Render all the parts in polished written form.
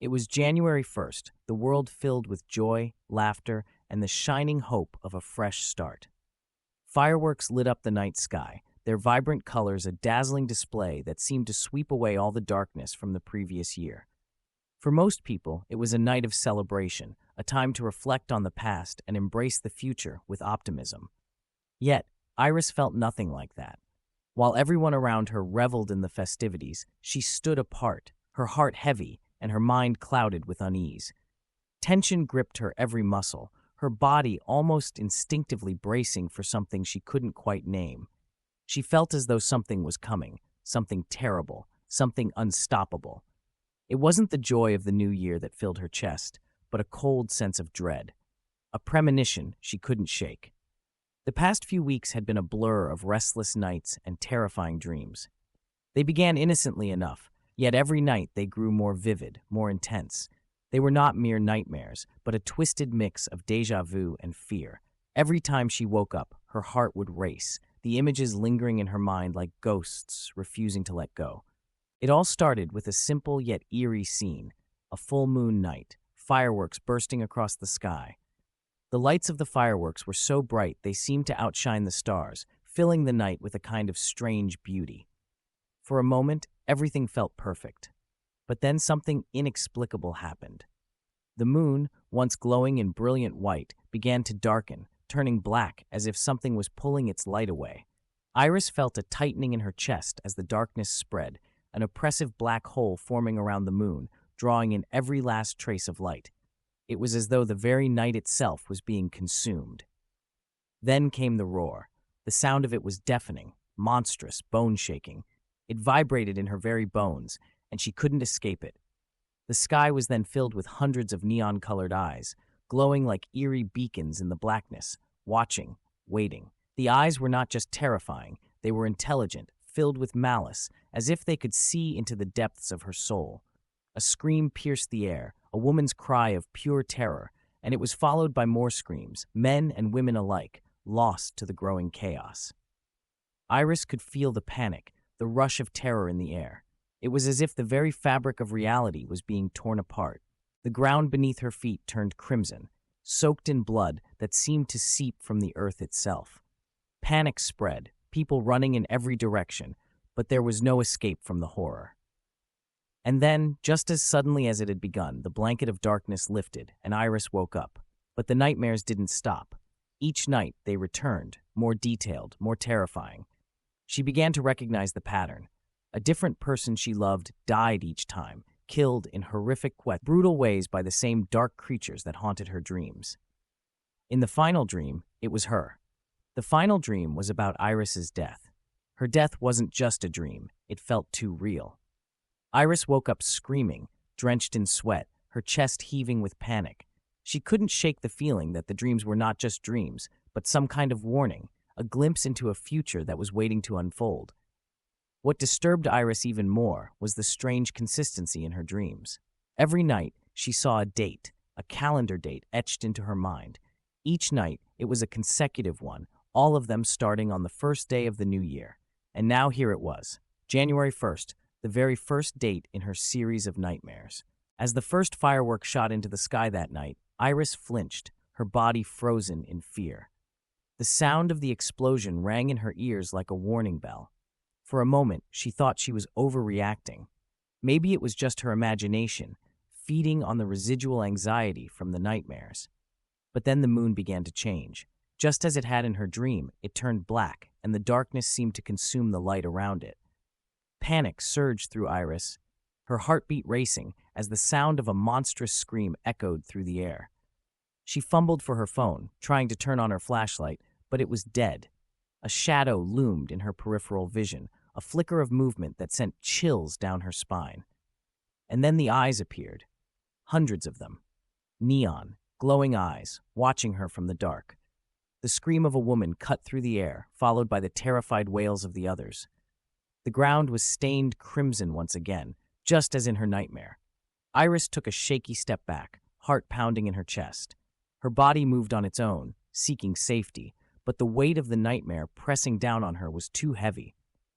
It was January 1st, the world filled with joy, laughter, and the shining hope of a fresh start. Fireworks lit up the night sky, their vibrant colors a dazzling display that seemed to sweep away all the darkness from the previous year. For most people, it was a night of celebration, a time to reflect on the past and embrace the future with optimism. Yet, Iris felt nothing like that. While everyone around her reveled in the festivities, she stood apart, her heart heavy and her mind clouded with unease. Tension gripped her every muscle, her body almost instinctively bracing for something she couldn't quite name. She felt as though something was coming, something terrible, something unstoppable. It wasn't the joy of the new year that filled her chest, but a cold sense of dread, a premonition she couldn't shake. The past few weeks had been a blur of restless nights and terrifying dreams. They began innocently enough, yet every night they grew more vivid, more intense. They were not mere nightmares, but a twisted mix of déjà vu and fear. Every time she woke up, her heart would race, the images lingering in her mind like ghosts refusing to let go. It all started with a simple yet eerie scene, a full moon night, fireworks bursting across the sky. The lights of the fireworks were so bright they seemed to outshine the stars, filling the night with a kind of strange beauty. For a moment, everything felt perfect. But then something inexplicable happened. The moon, once glowing in brilliant white, began to darken, turning black as if something was pulling its light away. Iris felt a tightening in her chest as the darkness spread, an oppressive black hole forming around the moon, drawing in every last trace of light. It was as though the very night itself was being consumed. Then came the roar. The sound of it was deafening, monstrous, bone-shaking. It vibrated in her very bones, and she couldn't escape it. The sky was then filled with hundreds of neon-colored eyes, glowing like eerie beacons in the blackness, watching, waiting. The eyes were not just terrifying, they were intelligent, filled with malice, as if they could see into the depths of her soul. A scream pierced the air, a woman's cry of pure terror, and it was followed by more screams, men and women alike, lost to the growing chaos. Iris could feel the panic, the rush of terror in the air. It was as if the very fabric of reality was being torn apart. The ground beneath her feet turned crimson, soaked in blood that seemed to seep from the earth itself. Panic spread, people running in every direction, but there was no escape from the horror. And then, just as suddenly as it had begun, the blanket of darkness lifted, and Iris woke up. But the nightmares didn't stop. Each night, they returned, more detailed, more terrifying. She began to recognize the pattern. A different person she loved died each time, killed in horrific, brutal ways by the same dark creatures that haunted her dreams. In the final dream, it was her. The final dream was about Iris's death. Her death wasn't just a dream, it felt too real. Iris woke up screaming, drenched in sweat, her chest heaving with panic. She couldn't shake the feeling that the dreams were not just dreams, but some kind of warning, a glimpse into a future that was waiting to unfold. What disturbed Iris even more was the strange consistency in her dreams. Every night, she saw a date, a calendar date etched into her mind. Each night, it was a consecutive one, all of them starting on the first day of the new year. And now here it was, January 1st, the very first date in her series of nightmares. As the first firework shot into the sky that night, Iris flinched, her body frozen in fear. The sound of the explosion rang in her ears like a warning bell. For a moment, she thought she was overreacting. Maybe it was just her imagination, feeding on the residual anxiety from the nightmares. But then the moon began to change. Just as it had in her dream, it turned black, and the darkness seemed to consume the light around it. Panic surged through Iris, her heartbeat racing as the sound of a monstrous scream echoed through the air. She fumbled for her phone, trying to turn on her flashlight, but it was dead. A shadow loomed in her peripheral vision, a flicker of movement that sent chills down her spine. And then the eyes appeared, hundreds of them. Neon, glowing eyes, watching her from the dark. The scream of a woman cut through the air, followed by the terrified wails of the others. The ground was stained crimson once again, just as in her nightmare. Iris took a shaky step back, heart pounding in her chest. Her body moved on its own, seeking safety, but the weight of the nightmare pressing down on her was too heavy.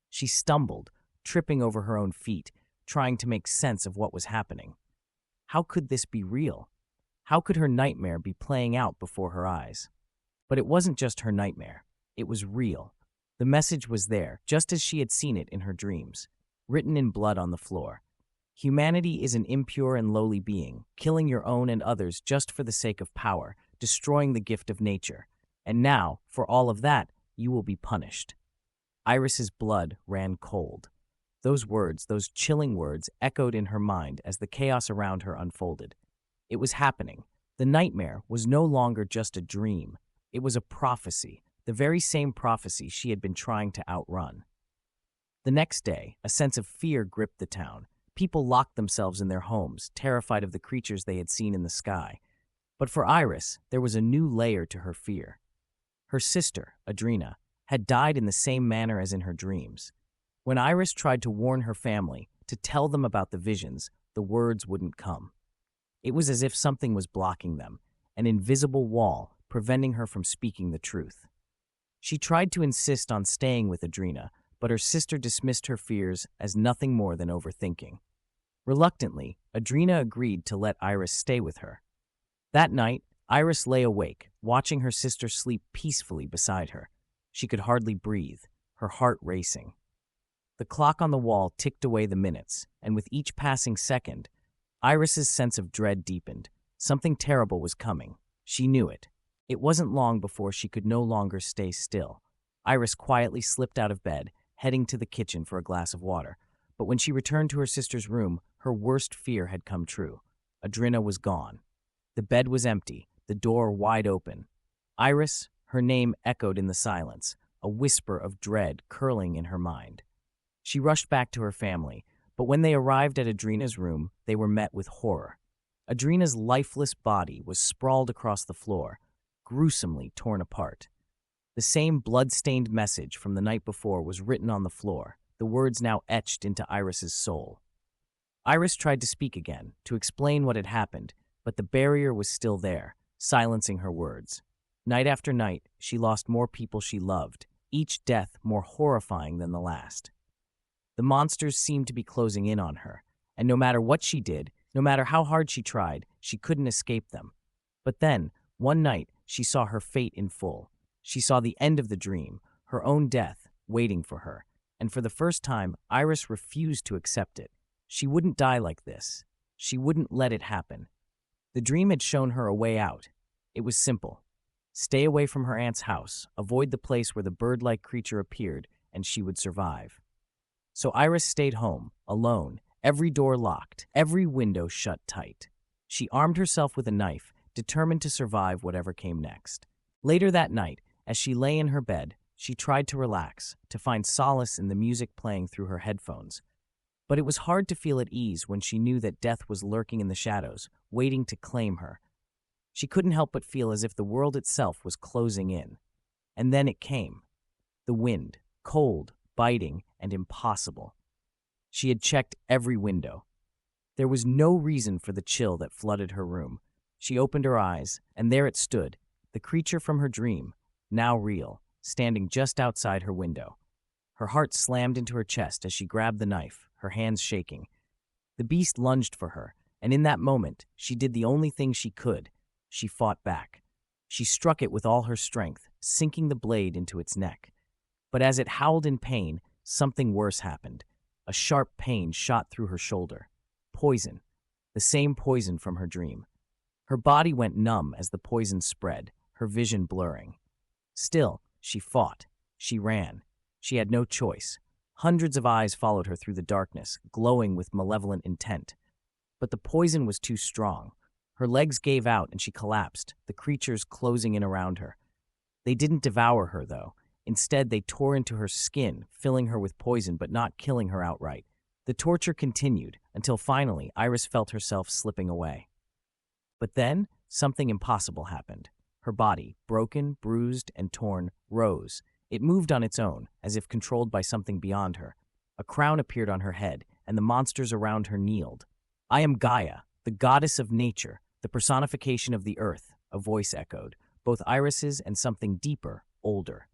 She stumbled, tripping over her own feet, trying to make sense of what was happening. How could this be real? How could her nightmare be playing out before her eyes? But it wasn't just her nightmare. It was real. The message was there, just as she had seen it in her dreams, written in blood on the floor. Humanity is an impure and lowly being, killing your own and others just for the sake of power, destroying the gift of nature. And now, for all of that, you will be punished. Iris's blood ran cold. Those words, those chilling words, echoed in her mind as the chaos around her unfolded. It was happening. The nightmare was no longer just a dream. It was a prophecy, the very same prophecy she had been trying to outrun. The next day, a sense of fear gripped the town. People locked themselves in their homes, terrified of the creatures they had seen in the sky. But for Iris, there was a new layer to her fear. Her sister, Adrena, had died in the same manner as in her dreams. When Iris tried to warn her family, to tell them about the visions, the words wouldn't come. It was as if something was blocking them, an invisible wall preventing her from speaking the truth. She tried to insist on staying with Adrena, but her sister dismissed her fears as nothing more than overthinking. Reluctantly, Adrena agreed to let Iris stay with her. That night, Iris lay awake, watching her sister sleep peacefully beside her. She could hardly breathe, her heart racing. The clock on the wall ticked away the minutes, and with each passing second, Iris's sense of dread deepened. Something terrible was coming. She knew it. It wasn't long before she could no longer stay still. Iris quietly slipped out of bed, heading to the kitchen for a glass of water. But when she returned to her sister's room, her worst fear had come true. Adrena was gone. The bed was empty, the door wide open. Iris, her name echoed in the silence, a whisper of dread curling in her mind. She rushed back to her family, but when they arrived at Adrena's room, they were met with horror. Adrena's lifeless body was sprawled across the floor, gruesomely torn apart. The same blood-stained message from the night before was written on the floor, the words now etched into Iris's soul. Iris tried to speak again, to explain what had happened, but the barrier was still there, silencing her words. Night after night, she lost more people she loved, each death more horrifying than the last. The monsters seemed to be closing in on her, and no matter what she did, no matter how hard she tried, she couldn't escape them. But then, one night, she saw her fate in full. She saw the end of the dream, her own death, waiting for her. And for the first time, Iris refused to accept it. She wouldn't die like this. She wouldn't let it happen. The dream had shown her a way out. It was simple. Stay away from her aunt's house, avoid the place where the bird-like creature appeared, and she would survive. So Iris stayed home, alone, every door locked, every window shut tight. She armed herself with a knife, determined to survive whatever came next. Later that night, as she lay in her bed, she tried to relax, to find solace in the music playing through her headphones. But it was hard to feel at ease when she knew that death was lurking in the shadows, waiting to claim her. She couldn't help but feel as if the world itself was closing in. And then it came. The wind, cold, biting, and impossible. She had checked every window. There was no reason for the chill that flooded her room. She opened her eyes, and there it stood, the creature from her dream, now real, standing just outside her window. Her heart slammed into her chest as she grabbed the knife, her hands shaking. The beast lunged for her, and in that moment, she did the only thing she could. She fought back. She struck it with all her strength, sinking the blade into its neck. But as it howled in pain, something worse happened. A sharp pain shot through her shoulder. Poison. The same poison from her dream. Her body went numb as the poison spread, her vision blurring. Still, she fought. She ran. She had no choice. Hundreds of eyes followed her through the darkness, glowing with malevolent intent. But the poison was too strong. Her legs gave out and she collapsed, the creatures closing in around her. They didn't devour her, though. Instead, they tore into her skin, filling her with poison but not killing her outright. The torture continued, until finally Iris felt herself slipping away. But then, something impossible happened. Her body, broken, bruised, and torn, rose. It moved on its own, as if controlled by something beyond her. A crown appeared on her head, and the monsters around her kneeled. "I am Gaia, the goddess of nature, the personification of the earth," a voice echoed, both Iris's and something deeper, older.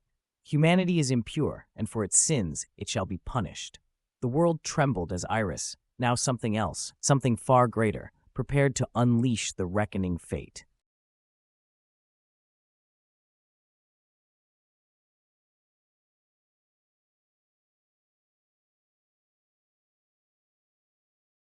"Humanity is impure, and for its sins it shall be punished." The world trembled as Iris, now something else, something far greater, prepared to unleash the reckoning fate.